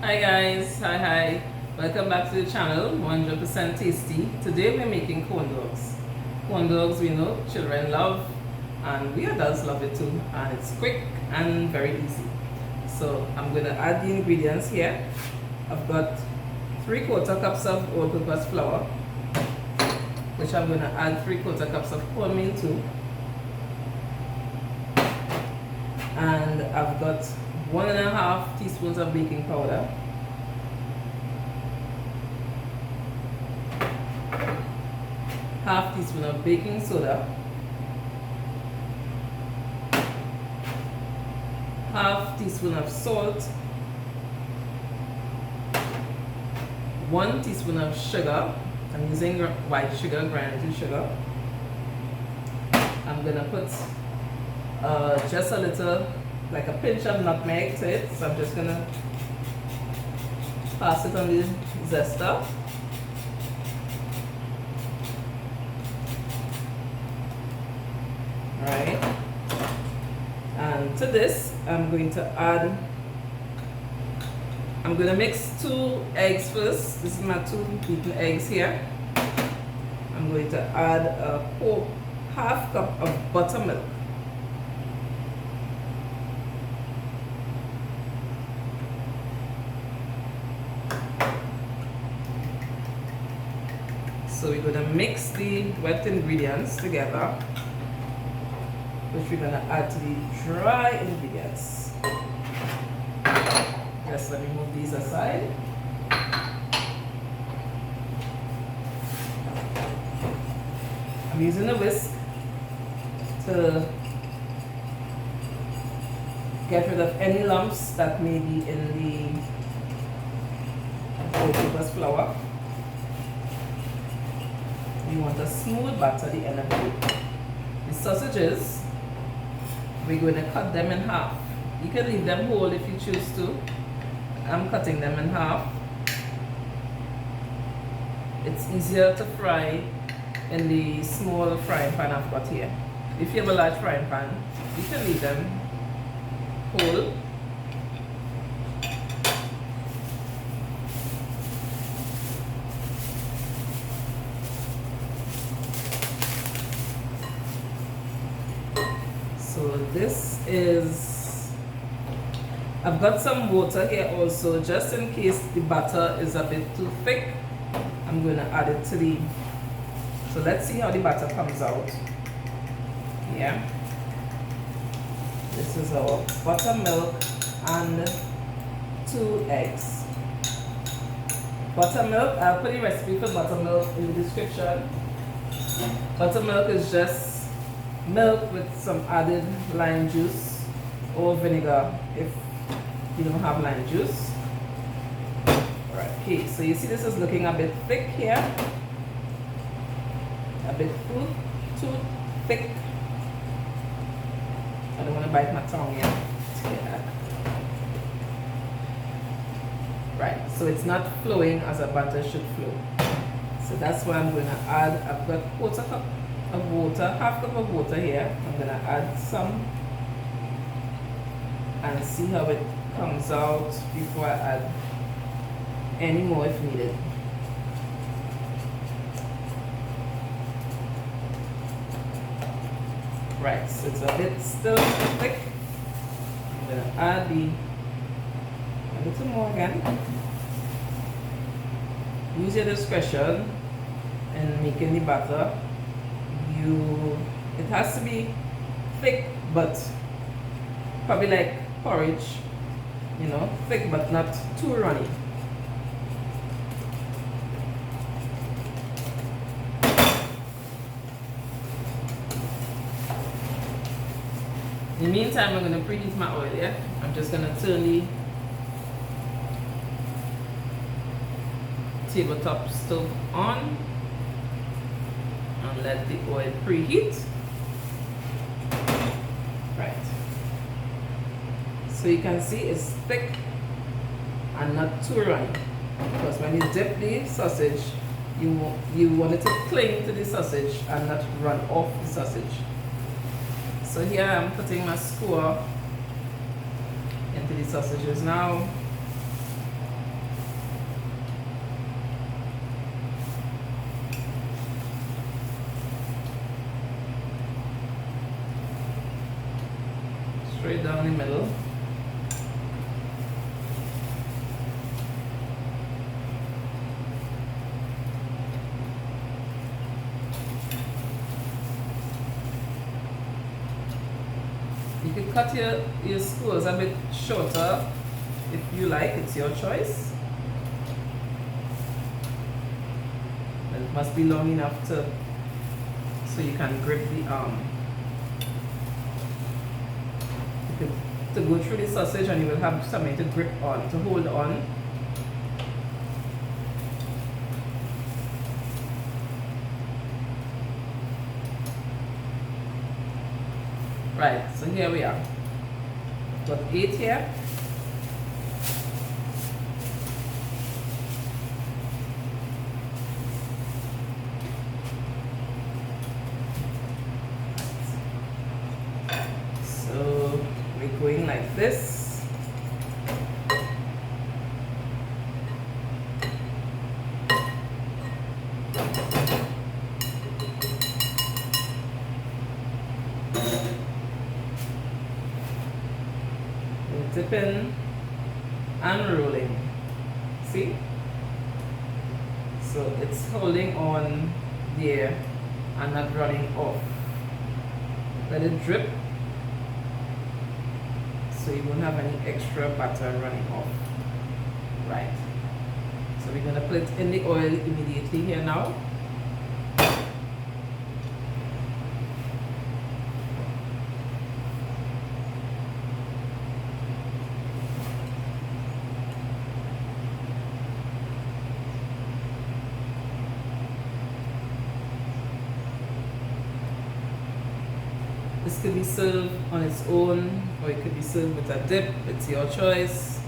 Hi guys, hi. Welcome back to the channel, 100% tasty. Today we're making corn dogs. Corn dogs we know children love and we adults love it too, and it's quick and very easy. So I'm going to add the ingredients here. I've got 3/4 cups of all-purpose flour, which I'm going to add 3/4 cups of cornmeal to. And I've got 1.5 teaspoons of baking powder, half teaspoon of baking soda, half teaspoon of salt, 1 teaspoon of sugar. I'm using white sugar, granulated sugar. I'm gonna put just a little, like a pinch of nutmeg to it. So I'm just gonna pass it on the zester. Right. And to this, I'm going to mix 2 eggs first. This is my 2 beaten eggs here. I'm going to add a half cup of buttermilk. So we're going to mix the wet ingredients together, which we're going to add to the dry ingredients. Just let me move these aside. I'm using a whisk to get rid of any lumps that may be in the all-purpose flour. You want a smooth batter at the end of the day. The sausages, we're going to cut them in half. You can leave them whole if you choose to. I'm cutting them in half. It's easier to fry in the small frying pan I've got here. If you have a large frying pan, you can leave them whole. So this is, I've got some water here also, just in case the batter is a bit too thick. I'm going to add it to the, so let's see how the batter comes out. Yeah. This is our buttermilk and 2 eggs. Buttermilk, I'll put the recipe for buttermilk in the description. Buttermilk is just milk with some added lime juice or vinegar if you don't have lime juice. Alright, okay, so you see this is looking a bit thick here. A bit too thick. I don't want to bite my tongue yet. Yeah. Right, so it's not flowing as a batter should flow. So that's why I'm going to add, I've got 1/4 cup of water, half cup of water here. I'm going to add some and see how it comes out before I add any more if needed. Right, so it's a bit still thick. I'm going to add a little more again. Use your discretion in making the batter. It has to be thick, but probably like porridge, you know, thick but not too runny. In the meantime, I'm going to preheat my oil, yeah? I'm just going to turn the tabletop stove on and let the oil preheat. Right. So you can see it's thick and not too runny. Because when you dip the sausage, you want it to cling to the sausage and not run off the sausage. So here I'm putting my skewer into the sausages now. it down the middle. You can cut your skewers a bit shorter if you like, it's your choice. But it must be long enough so you can grip the arm. To go through the sausage, and you will have something to grip on, to hold on. Right, so here we are. Got 8 here. So we're going like this. Dipping and rolling. See? So it's holding on there and not running off. Let it drip so you won't have any extra butter running off. Right. So we're gonna put it in the oil immediately here now. This could be served on its own, or it could be served with a dip. It's your choice.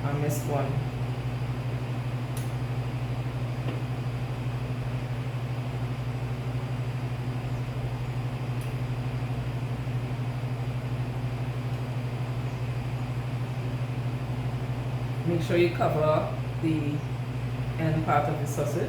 I missed one. Make sure you cover the end part of the sausage.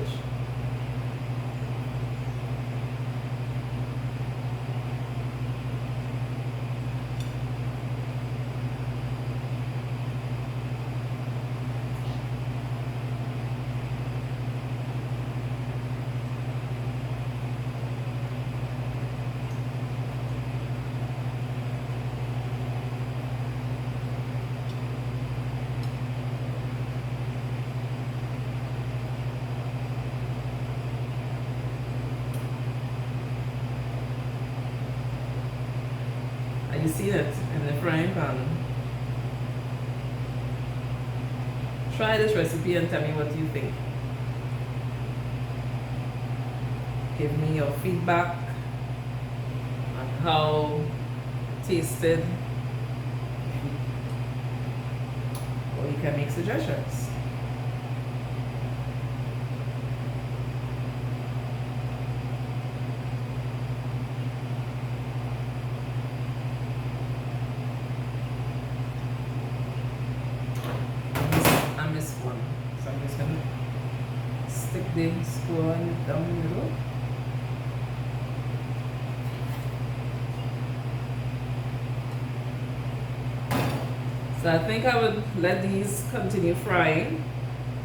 You see it in the frying pan. Try this recipe and tell me what you think. Give me your feedback on how it tasted, or you can make suggestions. One. So I'm just gonna stick the square down the middle. So I think I would let these continue frying,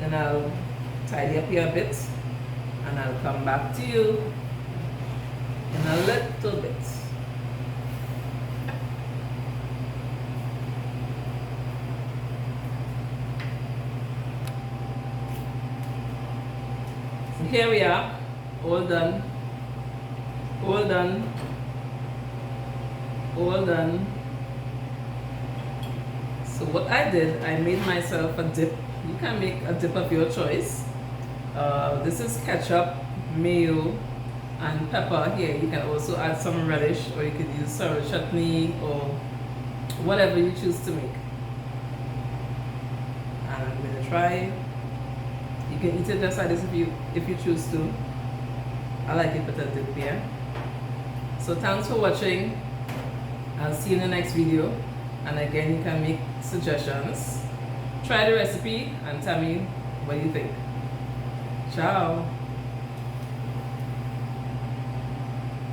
then I'll tidy up here a bit and I'll come back to you in a little bit. Here we are, all done, all done, all done. So what I did, I made myself a dip. You can make a dip of your choice. This is ketchup, mayo, and pepper. Here you can also add some relish, or you could use sour chutney, or whatever you choose to make. And I'm going to try. You can eat it just like this if you choose to. I like it with a dip here. So thanks for watching. I'll see you in the next video. And again, you can make suggestions. Try the recipe and tell me what you think. Ciao.